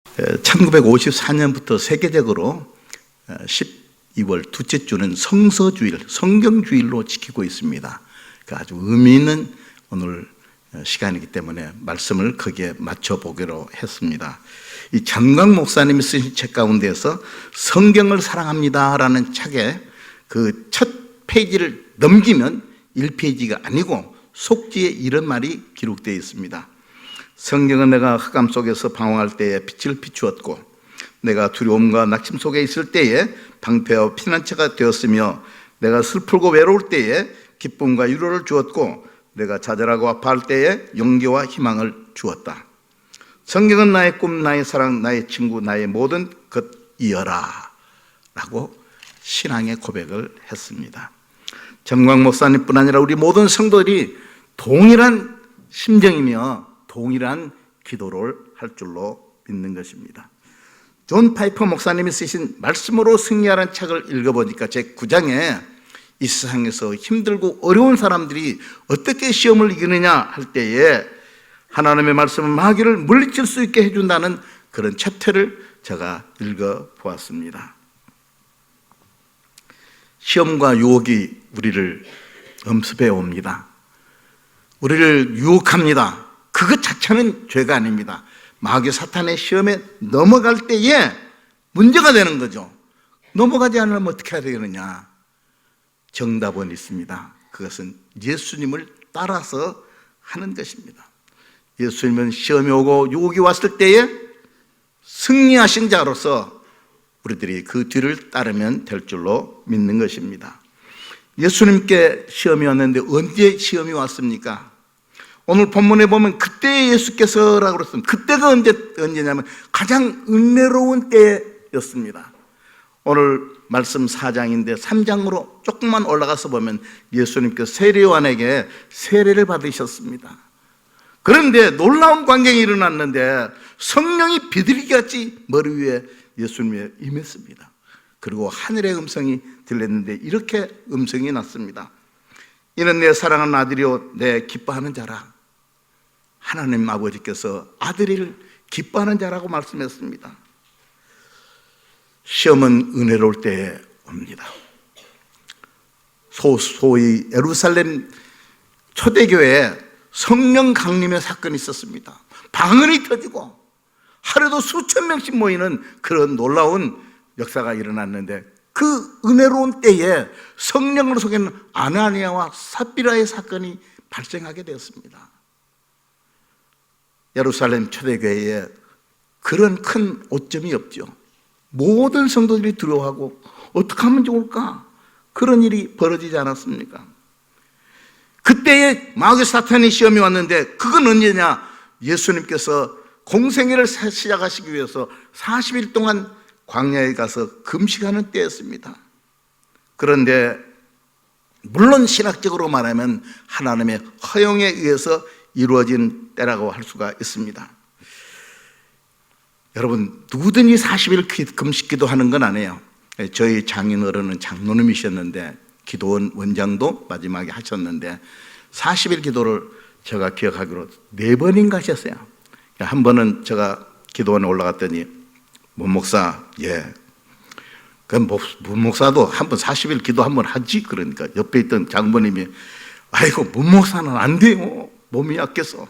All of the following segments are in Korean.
1954년부터 세계적으로 12월 둘째 주는 성서주일, 성경주일로 지키고 있습니다. 아주 의미 있는 오늘 시간이기 때문에 말씀을 거기에 맞춰보기로 했습니다. 이 전광 목사님이 쓰신 책 가운데서 성경을 사랑합니다라는 책에 그 첫 페이지를 넘기면 1페이지가 아니고 속지에 이런 말이 기록되어 있습니다. 성경은 내가 흑암 속에서 방황할 때에 빛을 비추었고, 내가 두려움과 낙심 속에 있을 때에 방패와 피난처가 되었으며, 내가 슬프고 외로울 때에 기쁨과 위로를 주었고, 내가 좌절하고 아파할 때에 용기와 희망을 주었다. 성경은 나의 꿈, 나의 사랑, 나의 친구, 나의 모든 것이여라 라고 신앙의 고백을 했습니다. 정광 목사님뿐 아니라 우리 모든 성도들이 동일한 심정이며 동일한 기도를 할 줄로 믿는 것입니다. 존 파이퍼 목사님이 쓰신 말씀으로 승리하라는 책을 읽어보니까 제 9장에 이 세상에서 힘들고 어려운 사람들이 어떻게 시험을 이기느냐 할 때에 하나님의 말씀은 마귀를 물리칠 수 있게 해준다는 그런 챕터를 제가 읽어보았습니다. 시험과 유혹이 우리를 엄습해 옵니다. 우리를 유혹합니다. 그것 자체는 죄가 아닙니다. 마귀 사탄의 시험에 넘어갈 때에 문제가 되는 거죠. 넘어가지 않으면 어떻게 해야 되느냐? 정답은 있습니다. 그것은 예수님을 따라서 하는 것입니다. 예수님은 시험이 오고 유혹이 왔을 때에 승리하신 자로서 우리들이 그 뒤를 따르면 될 줄로 믿는 것입니다. 예수님께 시험이 왔는데 언제 시험이 왔습니까? 오늘 본문에 보면 그때 예수께서라고 그랬습니다. 그때가 언제냐면 가장 은혜로운 때였습니다. 오늘 말씀 4장인데 3장으로 조금만 올라가서 보면 예수님께서 세례요한에게 세례를 받으셨습니다. 그런데 놀라운 광경이 일어났는데 성령이 비둘기같이 머리 위에 예수님에 임했습니다. 그리고 하늘의 음성이 들렸는데 이렇게 음성이 났습니다. 이는 내 사랑하는 아들이요 내 기뻐하는 자라. 하나님 아버지께서 아들을 기뻐하는 자라고 말씀했습니다. 시험은 은혜로울 때에 옵니다. 소위 예루살렘 초대교회에 성령 강림의 사건이 있었습니다. 방언이 터지고 하루도 수천 명씩 모이는 그런 놀라운 역사가 일어났는데 그 은혜로운 때에 성령으로 속에는 아나니아와 삽비라의 사건이 발생하게 되었습니다. 예루살렘 초대교회에 그런 큰 오점이 없죠. 모든 성도들이 두려워하고 어떻게 하면 좋을까? 그런 일이 벌어지지 않았습니까? 그때에 마귀 사탄의 시험이 왔는데 그건 언제냐? 예수님께서 공생애를 시작하시기 위해서 40일 동안 광야에 가서 금식하는 때였습니다. 그런데 물론 신학적으로 말하면 하나님의 허용에 의해서 이루어진 때라고 할 수가 있습니다. 여러분 누구든지 40일 금식 기도하는 건 아니에요. 저희 장인어른은 장로님이셨는데 기도원 원장도 마지막에 하셨는데 40일 기도를 제가 기억하기로 4번인가 하셨어요. 한 번은 제가 기도원에 올라갔더니 문 목사, 그럼 문 목사도 한 번 40일 기도 한 번 하지. 그러니까 옆에 있던 장모님이 아이고 문 목사는 안 돼요. 몸이 약해서.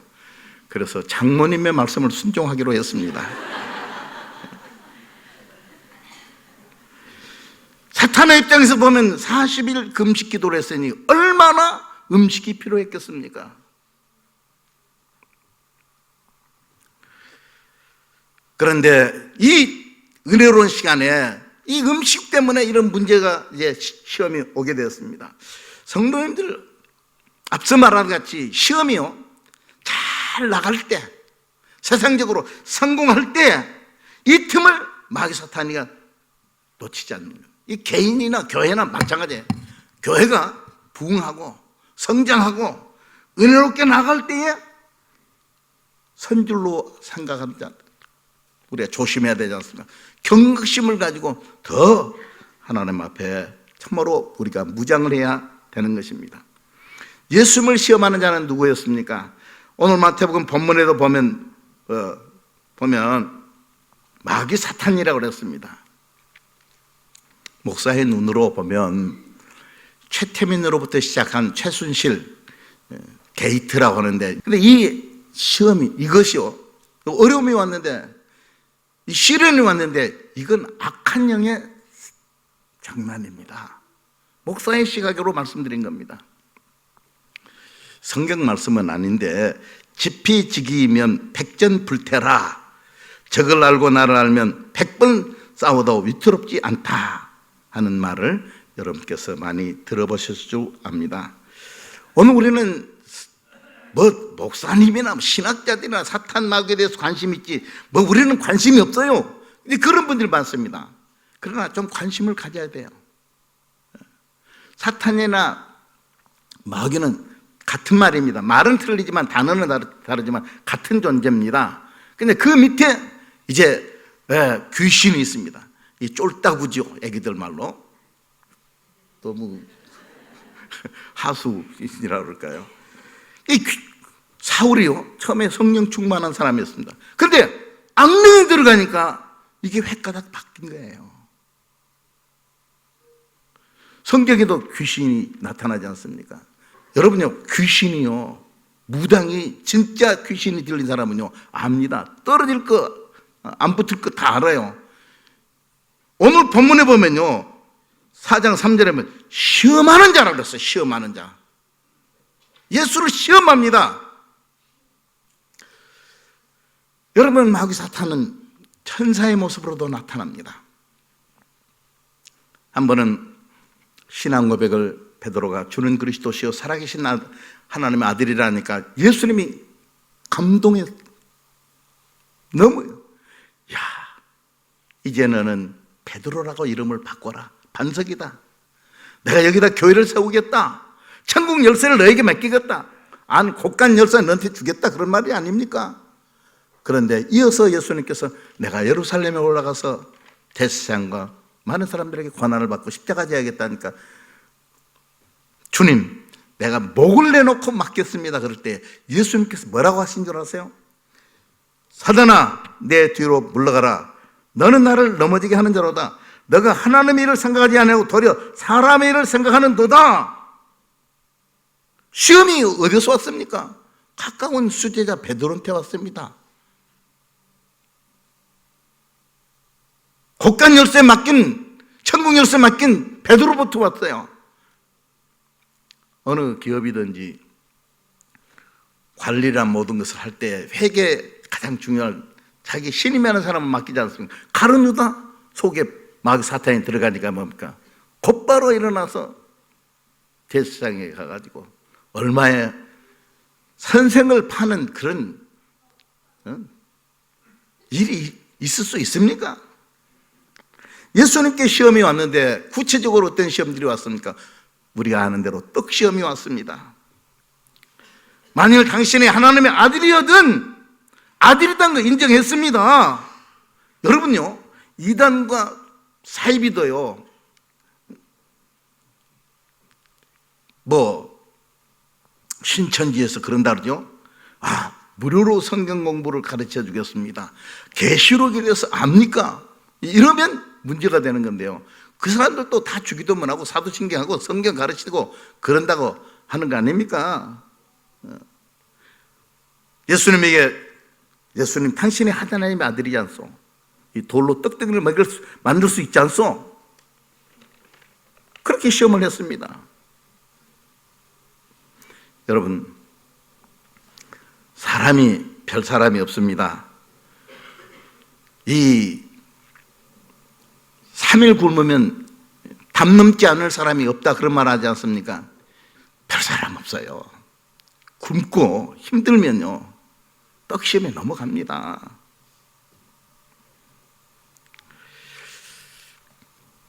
그래서 장모님의 말씀을 순종하기로 했습니다. 사탄의 입장에서 보면 40일 금식 기도를 했으니 얼마나 음식이 필요했겠습니까? 그런데 이 은혜로운 시간에 이 음식 때문에 이런 문제가 이제 시험이 오게 되었습니다. 성도님들 앞서 말한 같이 시험이요 잘 나갈 때 세상적으로 성공할 때 이 틈을 마귀 사탄이가 놓치지 않는 거예요. 이 개인이나 교회나 마찬가지예요. 교회가 부흥하고 성장하고 은혜롭게 나갈 때에 선줄로 생각하는 자 우리가 조심해야 되지 않습니까? 경각심을 가지고 더 하나님 앞에 참으로 우리가 무장을 해야 되는 것입니다. 예수님을 시험하는 자는 누구였습니까? 오늘 마태복음 본문에도 보면 마귀 사탄이라고 그랬습니다. 목사의 눈으로 보면 최태민으로부터 시작한 최순실 게이트라고 하는데, 근데 이 시험이, 이것이요, 어려움이 왔는데, 이 시련이 왔는데, 이건 악한 영의 장난입니다. 목사의 시각으로 말씀드린 겁니다. 성경 말씀은 아닌데, 지피지기이면 백전불태라. 적을 알고 나를 알면 100번 싸워도 위태롭지 않다 하는 말을 여러분께서 많이 들어보실 줄 압니다. 오늘 우리는 목사님이나 신학자들이나 사탄 마귀에 대해서 관심 있지, 우리는 관심이 없어요. 그런 분들이 많습니다. 그러나 좀 관심을 가져야 돼요. 사탄이나 마귀는 같은 말입니다. 말은 틀리지만 단어는 다르지만 같은 존재입니다. 근데 그 밑에 이제 귀신이 있습니다. 이 쫄따구죠, 애기들 말로. 너무 하수이라고 그럴까요? 이 사울이요, 처음에 성령 충만한 사람이었습니다. 그런데 악령이 들어가니까 이게 획가닥 바뀐 거예요. 성경에도 귀신이 나타나지 않습니까? 여러분요, 귀신이요, 무당이 진짜 귀신이 들린 사람은요 압니다. 떨어질 거, 안 붙을 거 다 알아요. 오늘 본문에 보면요, 4장 3절에 보면 시험하는 자라고 그랬어요. 시험하는 자. 예수를 시험합니다. 여러분, 마귀 사탄은 천사의 모습으로도 나타납니다. 한 번은 신앙 고백을 베드로가 주는 그리스도시요 살아계신 하나님의 아들이라니까 예수님이 감동에 너무, 야, 이제 너는 베드로라고 이름을 바꿔라. 반석이다. 내가 여기다 교회를 세우겠다. 천국 열쇠를 너에게 맡기겠다. 곳간 열쇠 너한테 주겠다. 그런 말이 아닙니까? 그런데 이어서 예수님께서 내가 예루살렘에 올라가서 대제사장과 많은 사람들에게 권한을 받고 십자가 져야겠다니까, 주님, 내가 목을 내놓고 맡겼습니다. 그럴 때 예수님께서 뭐라고 하신 줄 아세요? 사단아, 내 뒤로 물러가라. 너는 나를 넘어지게 하는 자로다. 너가 하나님의 일을 생각하지 않고 도리어 사람의 일을 생각하는 도다. 시험이 어디서 왔습니까? 가까운 수제자 베드로한테 왔습니다. 곳간 열쇠 맡긴, 천국 열쇠 맡긴 베드로부터 왔어요. 어느 기업이든지 관리란 모든 것을 할 때 회계 가장 중요한, 자기 신임하는 사람은 맡기지 않습니까? 가룟 유다 속에 마귀 사탄이 들어가니까 뭡니까? 곧바로 일어나서 제사장에 가가지고 얼마에 선생을 파는 그런 일이 있을 수 있습니까? 예수님께 시험이 왔는데 구체적으로 어떤 시험들이 왔습니까? 우리가 아는 대로 떡 시험이 왔습니다. 만일 당신이 하나님의 아들이었든 아들이라는 거 인정했습니다. 여러분요, 이단과 사이비도요, 신천지에서 그런다 그러죠. 무료로 성경 공부를 가르쳐 주겠습니다. 계시록에 대해서 압니까? 이러면 문제가 되는 건데요. 그 사람들도 다 주기도문 하고 사도신경하고 성경 가르치고 그런다고 하는 거 아닙니까? 예수님 당신이 하나님의 아들이지 않소? 이 돌로 떡덩이를 만들 수 있지 않소? 그렇게 시험을 했습니다. 여러분, 별 사람이 없습니다. 이 3일 굶으면 담 넘지 않을 사람이 없다, 그런 말 하지 않습니까? 별 사람 없어요. 굶고 힘들면요, 떡시험에 넘어갑니다.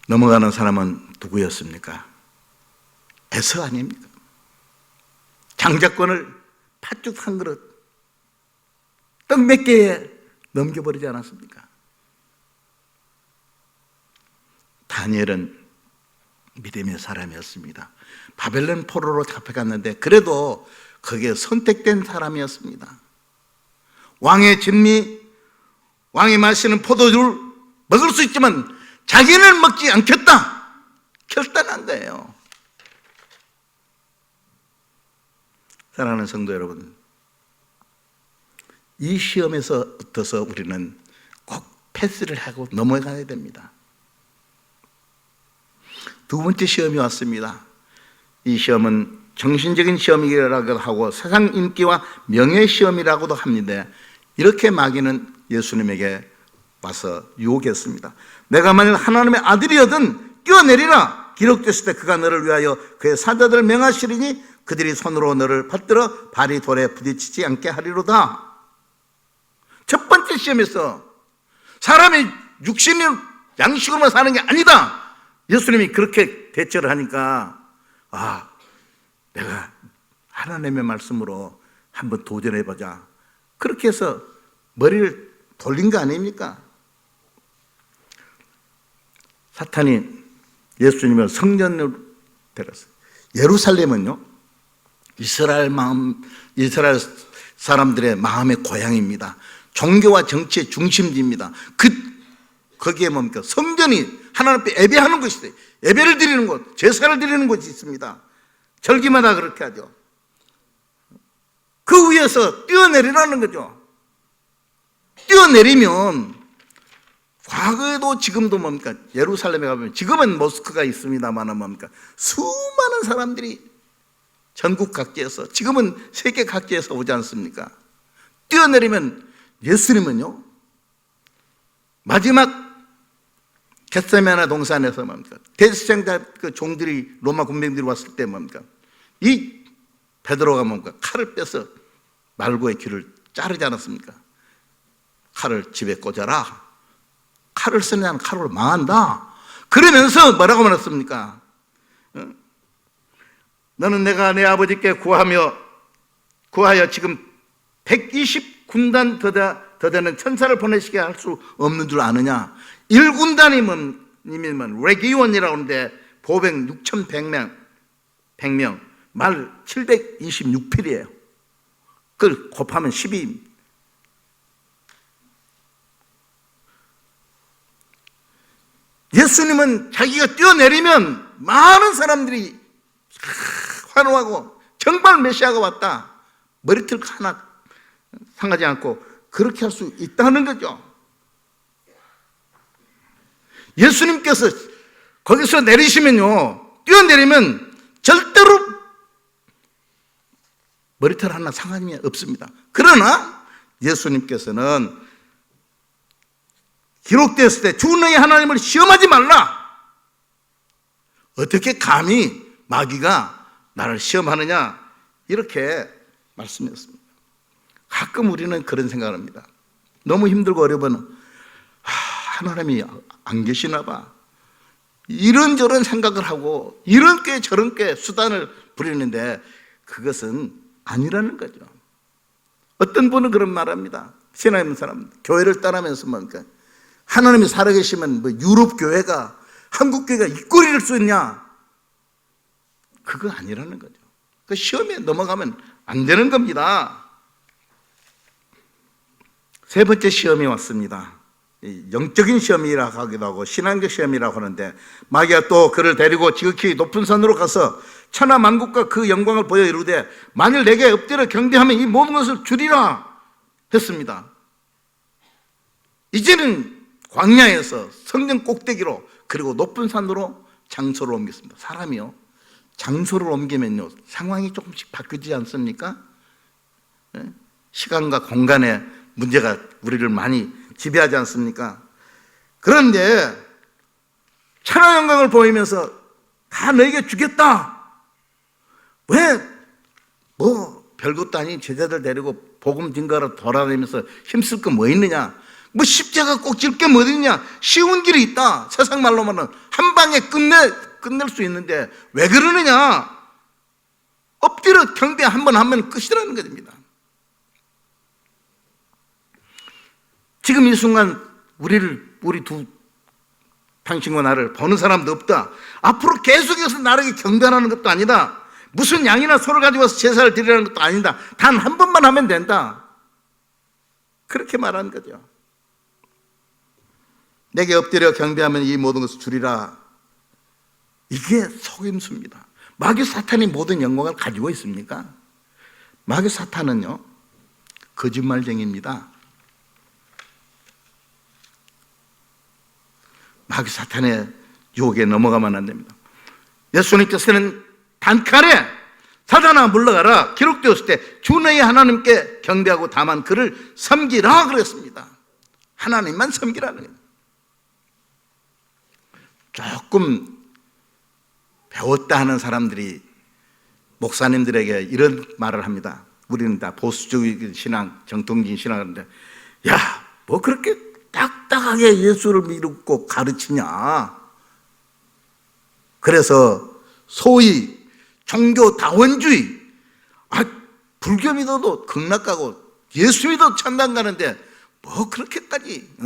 넘어가는 사람은 누구였습니까? 에서 아닙니까? 장자권을 팥죽 한 그릇, 떡 몇 개에 넘겨버리지 않았습니까? 다니엘은 믿음의 사람이었습니다. 바벨론 포로로 잡혀갔는데 그래도 거기에 선택된 사람이었습니다. 왕의 진미, 왕이 마시는 포도주를 먹을 수 있지만 자기는 먹지 않겠다 결단한 거예요. 사랑하는 성도 여러분, 이 시험에서 어떠서 우리는 꼭 패스를 하고 넘어가야 됩니다. 두 번째 시험이 왔습니다. 이 시험은 정신적인 시험이라고도 하고 세상 인기와 명예 시험이라고도 합니다. 이렇게 마귀는 예수님에게 와서 유혹했습니다. 내가 만일 하나님의 아들이거든 뛰어내리라. 기록됐을 때 그가 너를 위하여 그의 사자들을 명하시리니 그들이 손으로 너를 받들어 발이 돌에 부딪히지 않게 하리로다. 첫 번째 시험에서 사람이 육신이 양식으로만 사는 게 아니다. 예수님이 그렇게 대처를 하니까 내가 하나님의 말씀으로 한번 도전해보자. 그렇게 해서 머리를 돌린 거 아닙니까? 사탄이 예수님을 성전으로 데렸어요. 예루살렘은요, 이스라엘 사람들의 마음의 고향입니다. 종교와 정치의 중심지입니다. 거기에 뭡니까? 성전이 하나님 앞에 예배하는 곳이 있어요. 예배를 드리는 곳, 제사를 드리는 곳이 있습니다. 절기마다 그렇게 하죠. 그 위에서 뛰어내리라는 거죠. 뛰어내리면 과거에도 지금도 뭡니까? 예루살렘에 가면 지금은 모스크가 있습니다만 뭡니까? 수많은 사람들이 전국 각지에서 지금은 세계 각지에서 오지 않습니까? 뛰어내리면 예수님은요 마지막 겟세마네 동산에서 뭡니까? 대제사장 그 종들이 로마 군병들이 왔을 때 뭡니까? 이 베드로가 뭡니까? 칼을 빼서 말고의 귀를 자르지 않았습니까? 칼을 집에 꽂아라. 칼을 쓰는 자는 칼로 망한다. 그러면서 뭐라고 말했습니까? 너는 내가 내 아버지께 구하여 지금 120군단 더 되는 천사를 보내시게 할 수 없는 줄 아느냐? 1군단이면 레기온이라고 하는데 보병 6,100명 말 726필이에요. 그걸 곱하면 12. 예수님은 자기가 뛰어내리면 많은 사람들이 환호하고 정말 메시아가 왔다. 머리털 하나 상하지 않고 그렇게 할 수 있다는 거죠. 예수님께서 거기서 내리시면요, 뛰어내리면 절대로 머리털 하나 상함이 없습니다. 그러나 예수님께서는 기록되었을 때 주 너희 하나님을 시험하지 말라. 어떻게 감히 마귀가 나를 시험하느냐, 이렇게 말씀했습니다. 가끔 우리는 그런 생각을 합니다. 너무 힘들고 어려우면 하나님이 안 계시나 봐. 이런저런 생각을 하고 이런 게 저런 게 수단을 부리는데 그것은 아니라는 거죠. 어떤 분은 그런 말합니다. 신앙 있는 사람, 교회를 떠나면서 뭔가 하나님이 살아계시면 뭐 유럽 교회가 한국 교회가 입꼬리를 수 있냐? 그거 아니라는 거죠. 그 시험에 넘어가면 안 되는 겁니다. 세 번째 시험이 왔습니다. 영적인 시험이라고 하기도 하고 신앙적 시험이라고 하는데 마귀가 또 그를 데리고 지극히 높은 산으로 가서 천하 만국과 그 영광을 보여 이르되 만일 내게 엎드려 경배하면 이 모든 것을 주리라 했습니다. 이제는 광야에서 성전 꼭대기로 그리고 높은 산으로 장소를 옮겼습니다. 사람이요, 장소를 옮기면요 상황이 조금씩 바뀌지 않습니까? 시간과 공간의 문제가 우리를 많이 지배하지 않습니까? 그런데 천하 영광을 보이면서 다 너에게 주겠다. 왜 별것도 아닌 제자들 데리고 복음 증거하러 돌아다니면서 힘쓸 거 뭐 있느냐? 십자가 꼭 질 게 뭐 있느냐? 쉬운 길이 있다. 세상 말로만은 한 방에 끝낼 수 있는데 왜 그러느냐? 엎드려 경배 한번 하면 끝이라는 것입니다. 지금 이 순간 우리 당신과 나를 보는 사람도 없다. 앞으로 계속해서 나에게 경배하는 것도 아니다. 무슨 양이나 소를 가지고 와서 제사를 드리라는 것도 아니다. 단 한 번만 하면 된다. 그렇게 말하는 거죠. 내게 엎드려 경배하면 이 모든 것을 주리라. 이게 속임수입니다. 마귀 사탄이 모든 영광을 가지고 있습니까? 마귀 사탄은요, 거짓말쟁이입니다. 마귀 사탄의 유혹에 넘어가면 안 됩니다. 예수님께서는 단칼에 사탄아 물러가라 기록되었을 때 주 너희 하나님께 경배하고 다만 그를 섬기라 그랬습니다. 하나님만 섬기라는 거예요. 조금 배웠다 하는 사람들이 목사님들에게 이런 말을 합니다. 우리는 다 보수적인 신앙, 정통적인 신앙인데, 야, 뭐 그렇게 딱딱하게 예수를 믿고 가르치냐? 그래서 소위 종교 다원주의, 불교 믿어도 극락가고 예수 믿어도 천당 가는데 뭐 그렇게까지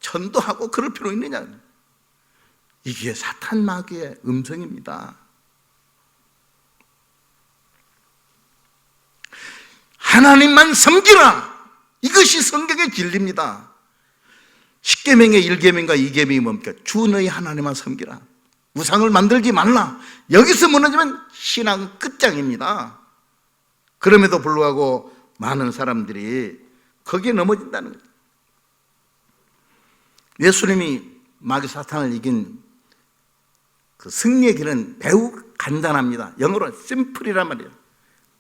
전도하고 그럴 필요 있느냐? 이게 사탄 마귀의 음성입니다. 하나님만 섬기라. 이것이 성경의 진리입니다. 10계명의 1계명과 2계명이 뭡니까? 주 너희 하나님만 섬기라. 우상을 만들지 말라. 여기서 무너지면 신앙 끝장입니다. 그럼에도 불구하고 많은 사람들이 거기에 넘어진다는 거죠. 예수님이 마귀 사탄을 이긴 그 승리의 길은 매우 간단합니다. 영어로 심플이란 말이에요.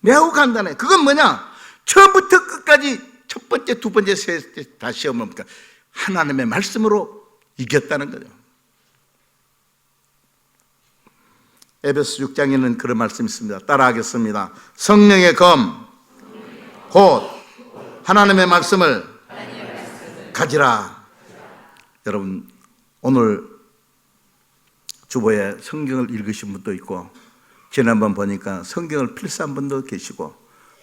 매우 간단해. 그건 뭐냐? 처음부터 끝까지 첫 번째, 두 번째, 세 번째 다 시험을 뭡니까? 하나님의 말씀으로 이겼다는 거죠. 에베소 6장에는 그런 말씀이 있습니다. 따라하겠습니다. 성령의 검, 곧 하나님의 말씀을 가지라. 여러분, 오늘 주보에 성경을 읽으신 분도 있고, 지난번 보니까 성경을 필사한 분도 계시고,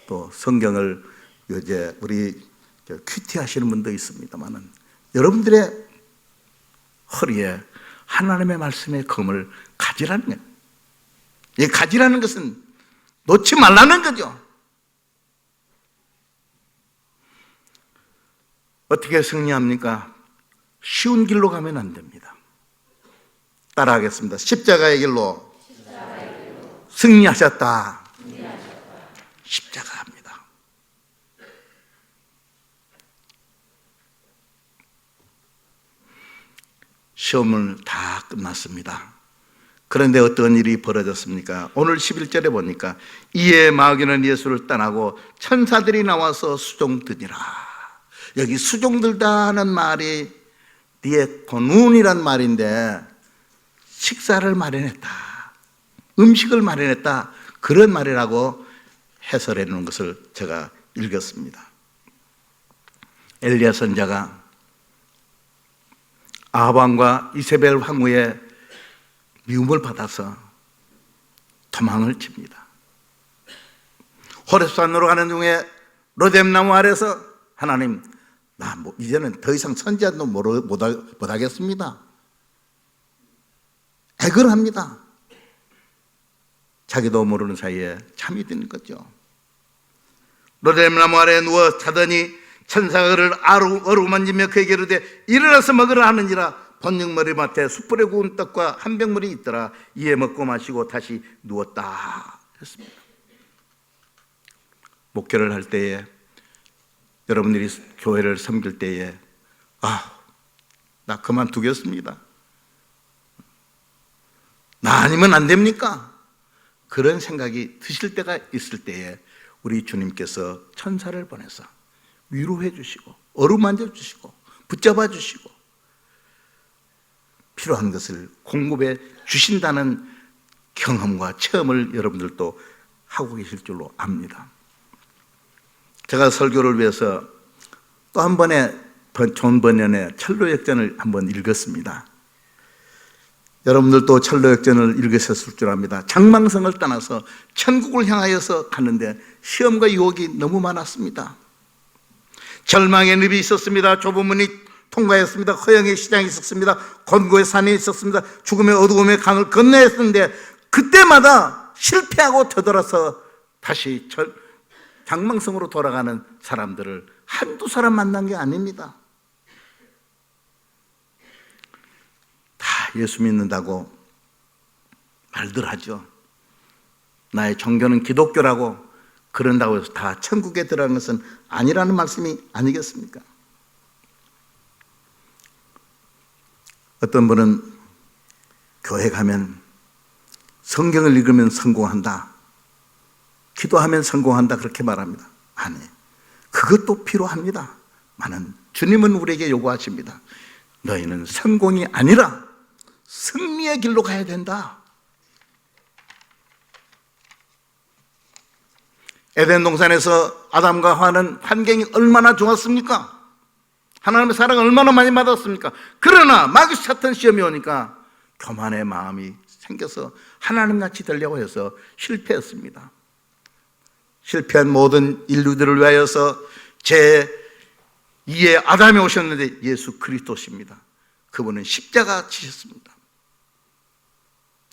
또 성경을 이제 우리 큐티 하시는 분도 있습니다만은, 여러분들의 허리에 하나님의 말씀의 검을 가지라는 거예요. 이 가지라는 것은 놓지 말라는 거죠. 어떻게 승리합니까? 쉬운 길로 가면 안 됩니다. 따라하겠습니다. 십자가의 길로 승리하셨다. 십자가 합니다. 시험은 다 끝났습니다. 그런데 어떤 일이 벌어졌습니까? 오늘 11절에 보니까 이에 마귀는 예수를 떠나고 천사들이 나와서 수종드니라. 여기 수종들다 하는 말이 디에코눈이란 말인데, 식사를 마련했다, 음식을 마련했다, 그런 말이라고 해설해 놓은 것을 제가 읽었습니다. 엘리야 선지자가 아합왕과 이세벨 황후의 미움을 받아서 도망을 칩니다. 호렙산으로 가는 중에 로뎀나무 아래서 하나님, 나 이제는 더 이상 선지자도 못하겠습니다. 애걸 합니다. 자기도 모르는 사이에 잠이 드는 거죠. 로뎀나무 아래에 누워 자더니 천사가 그를 어루만지며 그에게 이르되 일어나서 먹으라 하느니라. 번역머리맡에 숯불에 구운 떡과 한 병물이 있더라. 이에 먹고 마시고 다시 누웠다 했습니다. 목회를 할 때에, 여러분들이 교회를 섬길 때에, 나 그만두겠습니다, 나 아니면 안 됩니까? 그런 생각이 드실 때가 있을 때에 우리 주님께서 천사를 보내서 위로해 주시고 어루만져 주시고 붙잡아 주시고 필요한 것을 공급해 주신다는 경험과 체험을 여러분들도 하고 계실 줄로 압니다. 제가 설교를 위해서 또 한 번의 존 버년의 철로역전을 한번 읽었습니다. 여러분들도 철로역전을 읽으셨을 줄 압니다. 장망성을 떠나서 천국을 향하여서 가는데 시험과 유혹이 너무 많았습니다. 절망의 늪이 있었습니다. 좁은 문이 통과했습니다. 허영의 시장이 있었습니다. 곤고의 산이 있었습니다. 죽음의 어두움의 강을 건너야 했는데 그때마다 실패하고 되돌아서 다시 장망성으로 돌아가는 사람들을 한두 사람 만난 게 아닙니다. 예수 믿는다고 말들 하죠. 나의 종교는 기독교라고 그런다고 해서 다 천국에 들어가는 것은 아니라는 말씀이 아니겠습니까? 어떤 분은 교회 가면 성경을 읽으면 성공한다, 기도하면 성공한다 그렇게 말합니다. 아니, 그것도 필요합니다. 많은 주님은 우리에게 요구하십니다. 너희는 성공이 아니라 승리의 길로 가야 된다. 에덴 동산에서 아담과 하와는 환경이 얼마나 좋았습니까? 하나님의 사랑을 얼마나 많이 받았습니까? 그러나 마귀 사탄 시험이 오니까 교만의 마음이 생겨서 하나님같이 되려고 해서 실패했습니다. 실패한 모든 인류들을 위하여서 제2의 아담이 오셨는데 예수 그리스도십니다. 그분은 십자가 지셨습니다.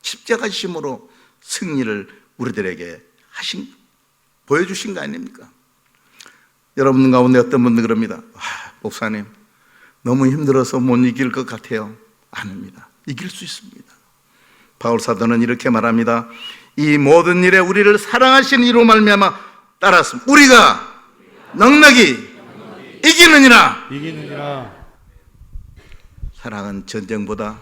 십자가 지심으로 승리를 우리들에게 보여주신 거 아닙니까? 여러분 가운데 어떤 분들 그럽니다. 목사님, 너무 힘들어서 못 이길 것 같아요. 아닙니다. 이길 수 있습니다. 바울 사도는 이렇게 말합니다. 이 모든 일에 우리를 사랑하신 이로 말미암아 따랐습니다. 우리가 넉넉히 이기느니라. 사랑은 전쟁보다,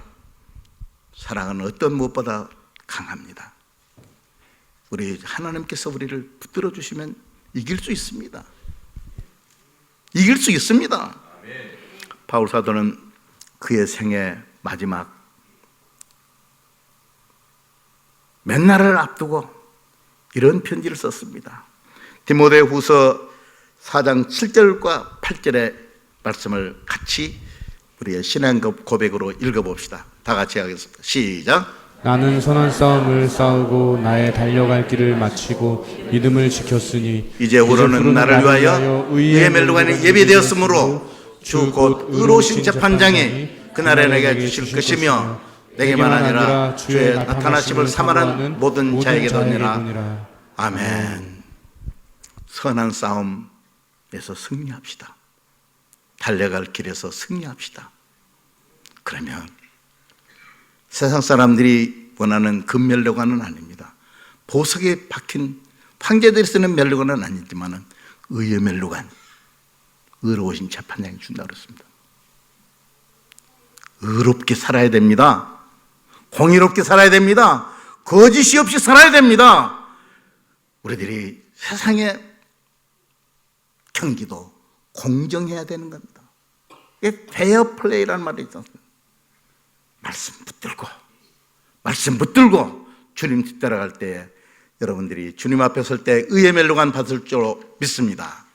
사랑은 어떤 무엇보다 강합니다. 우리 하나님께서 우리를 붙들어 주시면 이길 수 있습니다. 이길 수 있습니다. 바울 사도는 그의 생애 마지막 몇 날을 앞두고 이런 편지를 썼습니다. 디모데 후서 4장 7절과 8절의 말씀을 같이 우리의 신앙 고백으로 읽어봅시다. 다 같이 하겠습니다. 시작. 나는 선한 싸움을 싸우고 나의 달려갈 길을 마치고 믿음을 지켰으니 이제후로는 나를 위하여 의의 멜로관이 예비되었으므로 주 곧 의로우신 재판장이 그날에 내게 주실 것이며 내게만 아니라 주의 나타나심을 사모하는 모든 자에게도니라. 아멘. 선한 싸움에서 승리합시다. 달려갈 길에서 승리합시다. 그러면 세상 사람들이 원하는 그 멸류관은 아닙니다. 보석에 박힌 황제들이 쓰는 멸류관은 아니지만 의의 멸류관, 의로우신 재판장이 준다고 그랬습니다. 의롭게 살아야 됩니다. 공의롭게 살아야 됩니다. 거짓이 없이 살아야 됩니다. 우리들이 세상의 경기도 공정해야 되는 겁니다. 이게 페어 플레이라는 말이 있지 않습니까? 말씀 붙들고 주님 뒤따라갈 때 여러분들이 주님 앞에 설 때 의의 멜로관 받을 줄 믿습니다.